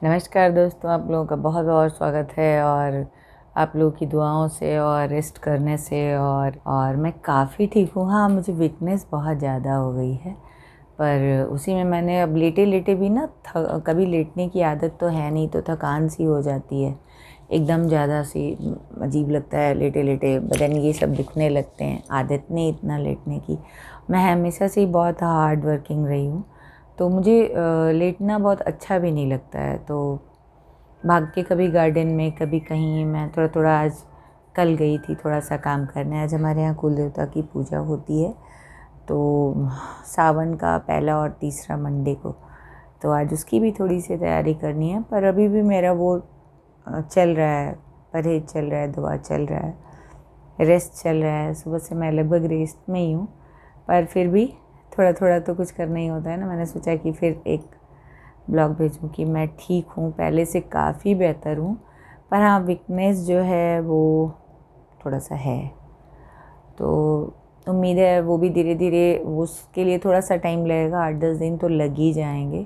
नमस्कार दोस्तों, आप लोगों का बहुत बहुत स्वागत है। और आप लोगों की दुआओं से और रेस्ट करने से और मैं काफ़ी ठीक हूँ। हाँ, मुझे वीकनेस बहुत ज़्यादा हो गई है, पर उसी में मैंने अब लेटे लेटे भी ना कभी लेटने की आदत तो है नहीं, तो थकान सी हो जाती है, एकदम ज़्यादा सी अजीब लगता है। लेटे लेटे बदन ये सब दुखने लगते हैं, आदत नहीं इतना लेटने की। मैं हमेशा से ही बहुत हार्ड वर्किंग रही हूँ, तो मुझे लेटना बहुत अच्छा भी नहीं लगता है। तो भाग के कभी गार्डन में, कभी कहीं मैं थोड़ा थोड़ा आज कल गई थी थोड़ा सा काम करने। आज हमारे यहाँ कुल देवता की पूजा होती है, तो सावन का पहला और तीसरा मंडे को, तो आज उसकी भी थोड़ी सी तैयारी करनी है। पर अभी भी मेरा वो चल रहा है, परहेज चल रहा है, दुआ चल रहा है, रेस्ट चल रहा है। सुबह से मैं लगभग रेस्ट में ही हूँ, पर फिर भी थोड़ा थोड़ा तो कुछ करना ही होता है ना। मैंने सोचा कि फिर एक ब्लॉग भेजूँ कि मैं ठीक हूँ, पहले से काफ़ी बेहतर हूँ, पर हाँ वीकनेस जो है वो थोड़ा सा है। तो उम्मीद है वो भी धीरे धीरे, उसके लिए थोड़ा सा टाइम लगेगा, 8-10 दिन तो लग ही जाएंगे,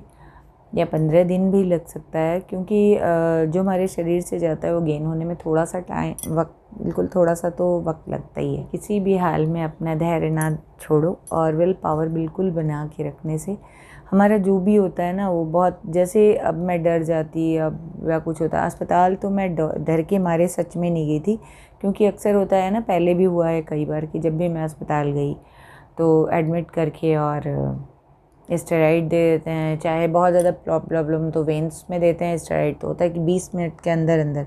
या 15 दिन भी लग सकता है, क्योंकि जो हमारे शरीर से जाता है वो गेन होने में थोड़ा सा टाइम वक्त, बिल्कुल थोड़ा सा तो वक्त लगता ही है। किसी भी हाल में अपना धैर्य ना छोड़ो, और विल पावर बिल्कुल बना के रखने से हमारा जो भी होता है ना वो बहुत, जैसे अब मैं डर जाती अब या कुछ होता। अस्पताल तो मैं डर के मारे सच में नहीं गई थी, क्योंकि अक्सर होता है ना, पहले भी हुआ है कई बार कि जब भी मैं अस्पताल गई तो एडमिट करके और स्टेरॉइड दे देते हैं। चाहे बहुत ज़्यादा प्रॉब्लम तो वेंस में देते हैं स्टेरॉइड, तो होता है कि 20 मिनट के अंदर अंदर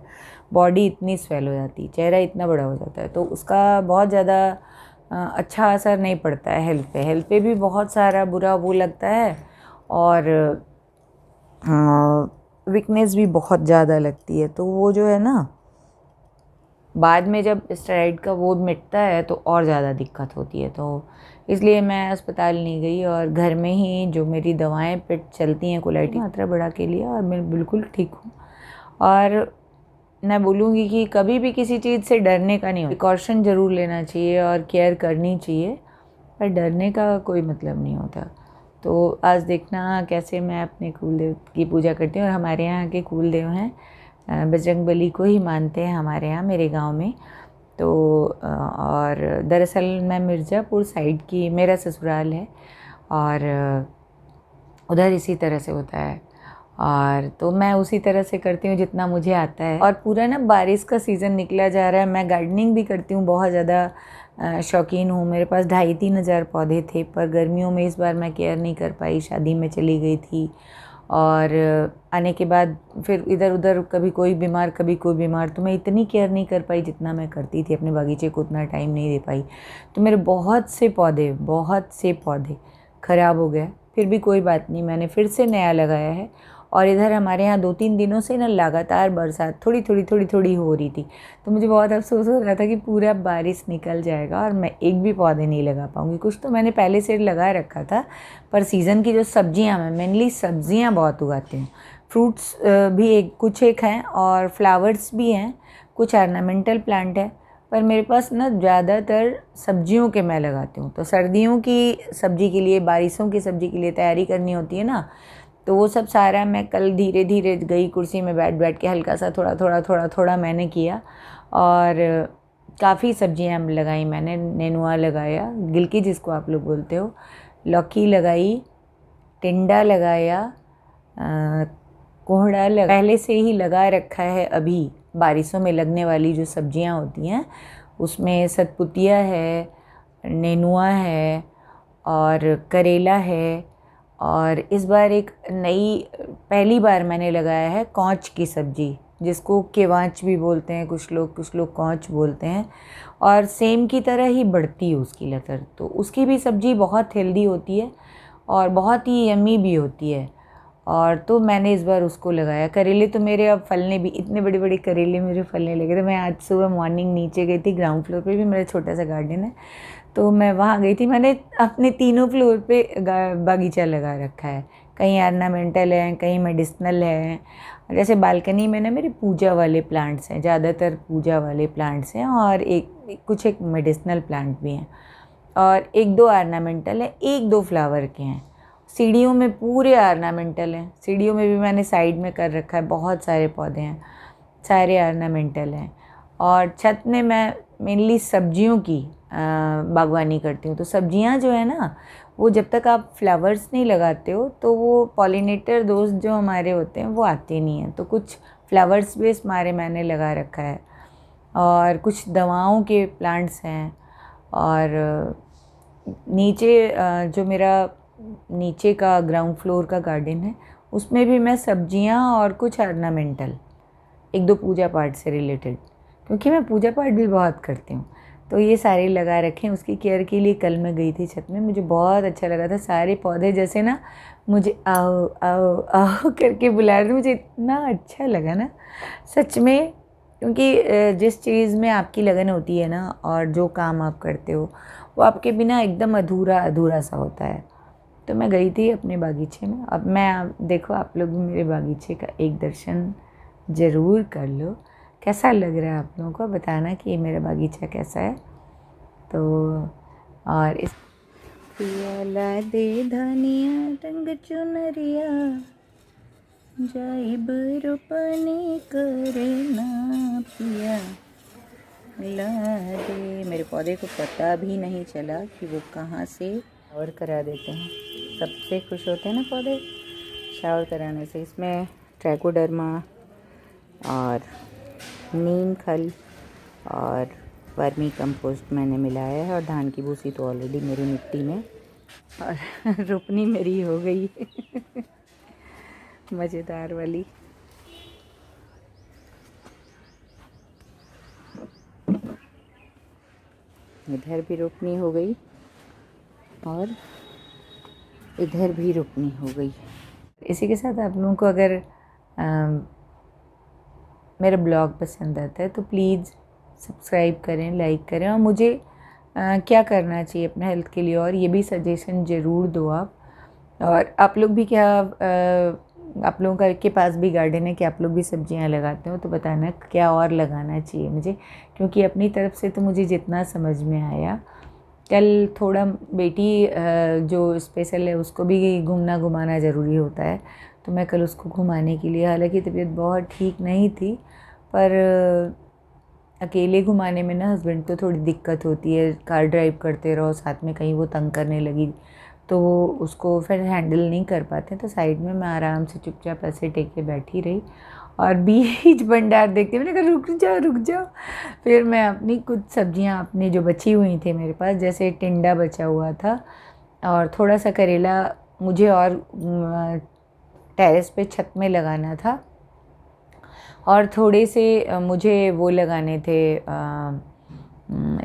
बॉडी इतनी स्वेल हो जाती है, चेहरा इतना बड़ा हो जाता है, तो उसका बहुत ज़्यादा अच्छा असर नहीं पड़ता है हेल्थ पे भी बहुत सारा बुरा वो लगता है, और वीकनेस भी बहुत ज़्यादा लगती है। तो वो जो है ना, बाद में जब स्टेरॉइड का वो मिटता है तो और ज़्यादा दिक्कत होती है। तो इसलिए मैं अस्पताल नहीं गई, और घर में ही जो मेरी दवाएं पेट चलती हैं कोलाइटी मात्रा बढ़ा के लिए, और मैं बिल्कुल ठीक हूँ। और मैं बोलूँगी कि कभी भी किसी चीज़ से डरने का नहीं हो, प्रिकॉशन ज़रूर लेना चाहिए और केयर करनी चाहिए, पर डरने का कोई मतलब नहीं होता। तो आज देखना कैसे मैं अपने कुलदेव की पूजा करती हूँ। और हमारे यहाँ के कुलदेव हैं, बजरंगबली को ही मानते हैं हमारे यहाँ, मेरे गांव में। तो और दरअसल मैं मिर्ज़ापुर साइड की, मेरा ससुराल है, और उधर इसी तरह से होता है, और तो मैं उसी तरह से करती हूँ जितना मुझे आता है। और पूरा ना बारिश का सीज़न निकला जा रहा है, मैं गार्डनिंग भी करती हूँ, बहुत ज़्यादा शौकीन हूँ। मेरे पास 2,500-3 हज़ार पौधे थे, पर गर्मियों में इस बार मैं केयर नहीं कर पाई, शादी में चली गई थी, और आने के बाद फिर इधर उधर कभी कोई बीमार कभी कोई बीमार, तो मैं इतनी केयर नहीं कर पाई जितना मैं करती थी, अपने बागीचे को उतना टाइम नहीं दे पाई। तो मेरे बहुत से पौधे ख़राब हो गए। फिर भी कोई बात नहीं, मैंने फिर से नया लगाया है। और इधर हमारे यहाँ 2-3 दिनों से ना लगातार बरसात थोड़ी हो रही थी, तो मुझे बहुत अफसोस हो रहा था कि पूरा बारिश निकल जाएगा और मैं एक भी पौधे नहीं लगा पाऊँगी। कुछ तो मैंने पहले से लगा रखा था, पर सीज़न की जो सब्जियाँ, मैं मेनली सब्जियाँ बहुत उगाती हूँ। फ्रूट्स भी कुछ हैं, और फ्लावर्स भी हैं, कुछ ऑर्नामेंटल प्लांट है, पर मेरे पास ना ज़्यादातर सब्जियों के मैं लगाती हूँ। तो सर्दियों की सब्ज़ी के लिए, बारिशों की सब्ज़ी के लिए तैयारी करनी होती है ना, तो वो सब सारा मैं कल धीरे धीरे गई, कुर्सी में बैठ बैठ के हल्का सा थोड़ा थोड़ा मैंने किया, और काफ़ी सब्जियां लगाई मैंने। नेनुआ लगाया, गिलकी जिसको आप लोग बोलते हो, लौकी लगाई, टिंडा लगाया, कोहड़ा पहले से ही लगा रखा है। अभी बारिशों में लगने वाली जो सब्जियां होती हैं उसमें सतपुतिया है, नेनुआ है, और करेला है, और इस बार एक नई, पहली बार मैंने लगाया है कौच की सब्ज़ी, जिसको केवांच भी बोलते हैं कुछ लोग कौच बोलते हैं, और सेम की तरह ही बढ़ती है उसकी लतर। तो उसकी भी सब्ज़ी बहुत हेल्दी होती है और बहुत ही यम्मी भी होती है, और तो मैंने इस बार उसको लगाया। करेले तो मेरे अब फलने भी, इतने बड़े बड़े करेले मेरे फलने लगे थे। मैं आज सुबह मॉर्निंग नीचे गई थी, ग्राउंड फ्लोर पे भी मेरा छोटा सा गार्डन है, तो मैं वहाँ गई थी। मैंने अपने तीनों फ्लोर पे बागीचा लगा रखा है, कहीं ऑर्नामेंटल है, कहीं मेडिसिनल है। जैसे बालकनी में ना मेरे पूजा वाले प्लांट्स हैं, ज़्यादातर पूजा वाले प्लांट्स हैं, और एक मेडिसिनल प्लांट भी हैं, और 1-2 ऑर्नामेंटल है, 1-2 फ्लावर के हैं। सीढ़ियों में पूरे ऑर्नामेंटल हैं, सीढ़ियों में भी मैंने साइड में कर रखा है, बहुत सारे पौधे हैं, सारे ऑर्नामेंटल हैं। और छत में मैं मेनली सब्जियों की बागवानी करती हूँ। तो सब्जियाँ जो है ना, वो जब तक आप फ्लावर्स नहीं लगाते हो तो वो पॉलिनेटर दोस्त जो हमारे होते हैं वो आते नहीं हैं। तो कुछ फ्लावर्स भी इस मारे मैंने लगा रखा है, और कुछ दवाओं के प्लांट्स हैं। और नीचे जो मेरा नीचे का ग्राउंड फ्लोर का गार्डन है, उसमें भी मैं सब्जियां और कुछ ऑर्नामेंटल, एक दो पूजा पाठ से रिलेटेड, क्योंकि मैं पूजा पाठ भी बहुत करती हूँ, तो ये सारे लगा रखे हैं। उसकी केयर के लिए कल मैं गई थी छत में, मुझे बहुत अच्छा लगा था। सारे पौधे जैसे ना मुझे आओ आओ आओ करके बुला रहे थे, मुझे इतना अच्छा लगा ना सच में। क्योंकि जिस चीज़ में आपकी लगन होती है ना, और जो काम आप करते हो, वो आपके बिना एकदम अधूरा अधूरा सा होता है। तो मैं गई थी अपने बागीचे में। अब मैं देखो, आप लोग भी मेरे बागीचे का एक दर्शन ज़रूर कर लो। कैसा लग रहा है आप लोगों को, बताना कि ये मेरा बागीचा कैसा है। तो और इस पियाला दे धनिया रंग चुनरिया, जाइब रोपनी करे ना पिया ला दे। मेरे पौधे को पता भी नहीं चला कि वो कहाँ से शावर करा देते हैं। सबसे खुश होते हैं ना पौधे शावर कराने से। इसमें ट्राइकोडर्मा और नीम खल और वर्मी कंपोस्ट मैंने मिलाया है, और धान की भूसी तो ऑलरेडी मेरी मिट्टी में, और रोपनी मेरी हो गई मज़ेदार वाली। इधर भी रोपनी हो गई और इधर भी रोपनी हो गई। इसी के साथ आप लोगों को अगर मेरा ब्लॉग पसंद आता है तो प्लीज़ सब्सक्राइब करें, लाइक करें, और मुझे क्या करना चाहिए अपने हेल्थ के लिए, और ये भी सजेशन ज़रूर दो आप। और आप लोग भी क्या आप लोगों का के पास भी गार्डन है कि आप लोग भी सब्जियां लगाते हो, तो बताना क्या और लगाना चाहिए मुझे। क्योंकि अपनी तरफ से तो मुझे जितना समझ में आया, कल थोड़ा बेटी जो स्पेशल है उसको भी घूमना घुमाना ज़रूरी होता है, तो मैं कल उसको घुमाने के लिए, हालांकि तबीयत बहुत ठीक नहीं थी, पर अकेले घुमाने में ना हस्बैंड को थोड़ी दिक्कत होती है। कार ड्राइव करते रहो, साथ में कहीं वो तंग करने लगी तो वो उसको फिर हैंडल नहीं कर पाते। तो साइड में मैं आराम से चुपचाप ऐसे टेक के बैठी रही, और बीज भंडार देखते मैंने कहा रुक जाओ रुक जाओ। फिर मैं अपनी कुछ सब्जियां अपनी जो बची हुई थी मेरे पास, जैसे टिंडा बचा हुआ था और थोड़ा सा करेला मुझे और टेरेस पे छत में लगाना था, और थोड़े से मुझे वो लगाने थे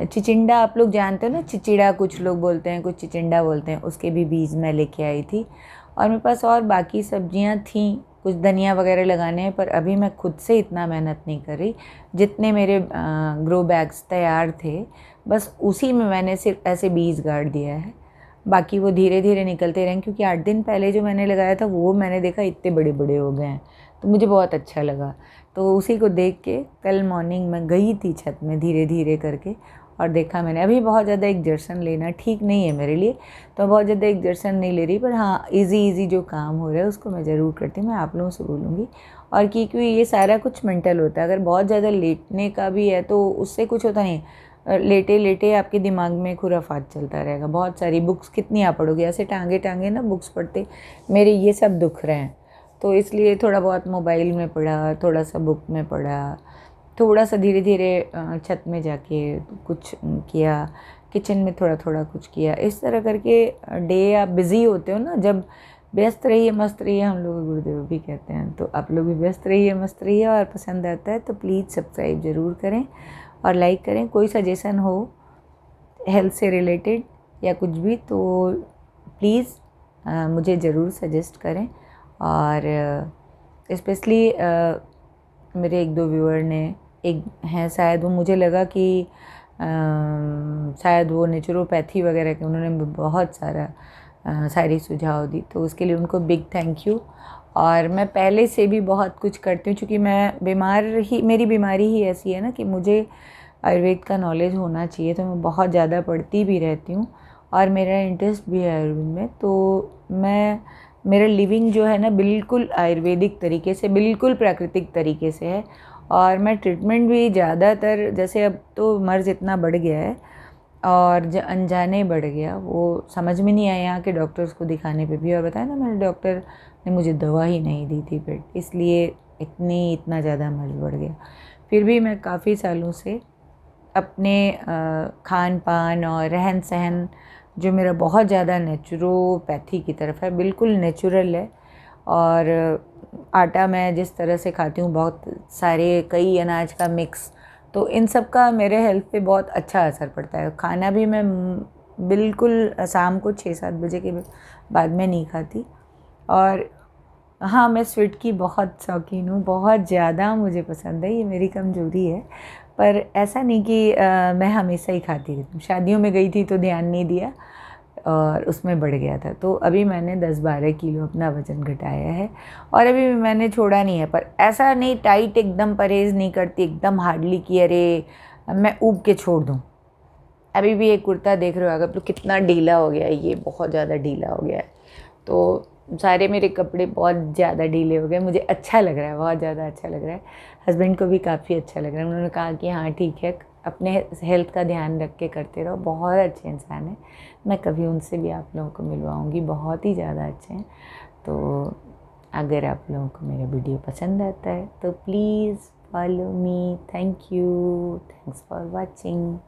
चिचिंडा। आप लोग जानते हो ना, चिचिड़ा कुछ लोग बोलते हैं, कुछ चिचिंडा बोलते हैं, उसके भी बीज मैं लेके आई थी। और मेरे पास और बाकी सब्जियां थीं, कुछ धनिया वगैरह लगाने हैं, पर अभी मैं खुद से इतना मेहनत नहीं कर रही। जितने मेरे ग्रो बैग्स तैयार थे, बस उसी में मैंने सिर्फ ऐसे बीज गाड़ दिया है। बाकी वो धीरे धीरे निकलते रहें, क्योंकि 8 दिन पहले जो मैंने लगाया था वो मैंने देखा इतने बड़े बड़े हो गए हैं, तो मुझे बहुत अच्छा लगा। तो उसी को देख के कल मॉर्निंग में गई थी छत में धीरे धीरे करके, और देखा मैंने। अभी बहुत ज़्यादा एक्सर्शन लेना ठीक नहीं है मेरे लिए, तो बहुत ज़्यादा एक्सर्शन नहीं ले रही, पर हाँ इजी जो काम हो रहा है उसको मैं ज़रूर करती हूँ। मैं आप लोगों से बोलूँगी, और क्योंकि ये सारा कुछ मेंटल होता है। अगर बहुत ज़्यादा लेटने का भी है तो उससे कुछ होता नहीं, लेटे लेटे आपके दिमाग में खुराफात चलता रहेगा। बहुत सारी बुक्स कितनी आप पढ़ोगे, ऐसे टांगे टांगे ना बुक्स पढ़ते मेरे ये सब दुख रहे हैं। तो इसलिए थोड़ा बहुत मोबाइल में पढ़ा, थोड़ा सा बुक में पढ़ा, थोड़ा सा धीरे धीरे छत में जाके कुछ किया, किचन में थोड़ा थोड़ा कुछ किया। इस तरह करके डे आप बिज़ी होते हो ना, जब व्यस्त रहिए मस्त रहिए, हम लोग गुरुदेव भी कहते हैं। तो आप लोग भी व्यस्त रहिए मस्त रहिए, और पसंद आता है तो प्लीज़ सब्सक्राइब ज़रूर करें और लाइक करें। कोई सजेशन हो हेल्थ से रिलेटेड या कुछ भी तो प्लीज़ मुझे ज़रूर सजेस्ट करें। और स्पेशली मेरे एक दो व्यूअर ने, एक हैं शायद, वो मुझे लगा कि शायद वो नेचुरोपैथी वगैरह के, उन्होंने बहुत सारी सुझाव दी, तो उसके लिए उनको बिग थैंक यू। और मैं पहले से भी बहुत कुछ करती हूँ, क्योंकि मेरी बीमारी ही ऐसी है ना कि मुझे आयुर्वेद का नॉलेज होना चाहिए, तो मैं बहुत ज़्यादा पढ़ती भी रहती हूँ, और मेरा इंटरेस्ट भी है आयुर्वेद में। तो मैं मेरा लिविंग जो है ना बिल्कुल आयुर्वेदिक तरीके से, बिल्कुल प्राकृतिक तरीके से है। और मैं ट्रीटमेंट भी ज़्यादातर, जैसे अब तो मर्ज़ इतना बढ़ गया है और अनजाने बढ़ गया, वो समझ में नहीं आया यहाँ के डॉक्टर्स को दिखाने पे भी। और बताया ना, मेरे डॉक्टर ने मुझे दवा ही नहीं दी थी फिर, इसलिए इतना ज़्यादा मर्ज़ बढ़ गया। फिर भी मैं काफ़ी सालों से अपने खान पान और रहन सहन जो मेरा बहुत ज़्यादा नेचुरोपैथी की तरफ है, बिल्कुल नेचुरल है। और आटा मैं जिस तरह से खाती हूँ, बहुत सारे कई अनाज का मिक्स, तो इन सब का मेरे हेल्थ पे बहुत अच्छा असर पड़ता है। खाना भी मैं बिल्कुल शाम को 6-7 बजे के बाद में नहीं खाती। और हाँ, मैं स्वीट की बहुत शौकीन हूँ, बहुत ज़्यादा मुझे पसंद है, ये मेरी कमज़ोरी है। पर ऐसा नहीं कि मैं हमेशा ही खाती रहती हूँ। शादियों में गई थी तो ध्यान नहीं दिया और उसमें बढ़ गया था। तो अभी मैंने 10-12 किलो अपना वज़न घटाया है और अभी भी मैंने छोड़ा नहीं है। पर ऐसा नहीं टाइट एकदम परहेज़ नहीं करती, एकदम हार्डली कि अरे मैं ऊब के छोड़ दूँ। अभी भी एक कुर्ता देख रहे हो अगर, तो कितना ढीला हो गया है, ये बहुत ज़्यादा ढीला हो गया है। तो सारे मेरे कपड़े बहुत ज़्यादा ढीले हो गए, मुझे अच्छा लग रहा है, बहुत ज़्यादा अच्छा लग रहा है। हस्बैंड को भी काफ़ी अच्छा लग रहा है, उन्होंने कहा कि हाँ ठीक है, अपने हेल्थ का ध्यान रख के करते रहो, बहुत अच्छे इंसान हैं। मैं कभी उनसे भी आप लोगों को मिलवाऊँगी, बहुत ही ज़्यादा अच्छे हैं। तो अगर आप लोगों को मेरा वीडियो पसंद आता है तो please follow me. Thank you, thanks for watching.